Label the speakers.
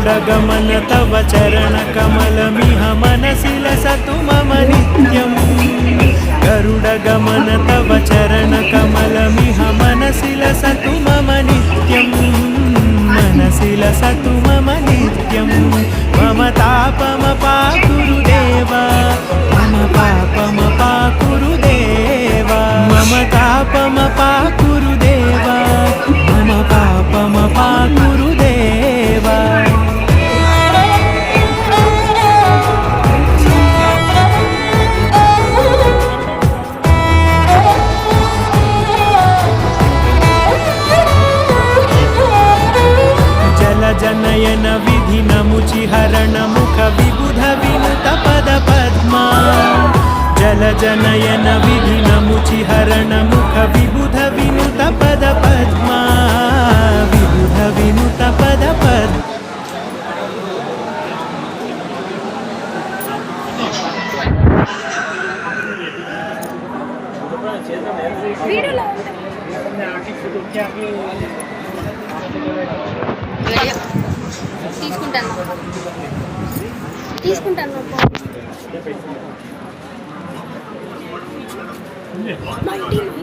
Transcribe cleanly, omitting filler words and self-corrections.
Speaker 1: गरुडगमन तव चरणकमलमिह मनसि लसतु मम नित्यम् गरुडगमन तव चरणकमलमिह मनसि लसतु मम नित्यम् मनसि लसतु मम नित्यम् मम तापमपाकुरुदेव मम पापमपाकुरुदेव मम तापमपाकुरुदेव मम पापमपाकुरुदेव जनयन विधिनमुचिहरण मुख विबुध विनुत पद पद्मा जल जनयन विधिनमुचिहरण मुख विबुध विनुत पद पद्मा विबुध विनुत पद पद्मा
Speaker 2: తీసుకుంటాను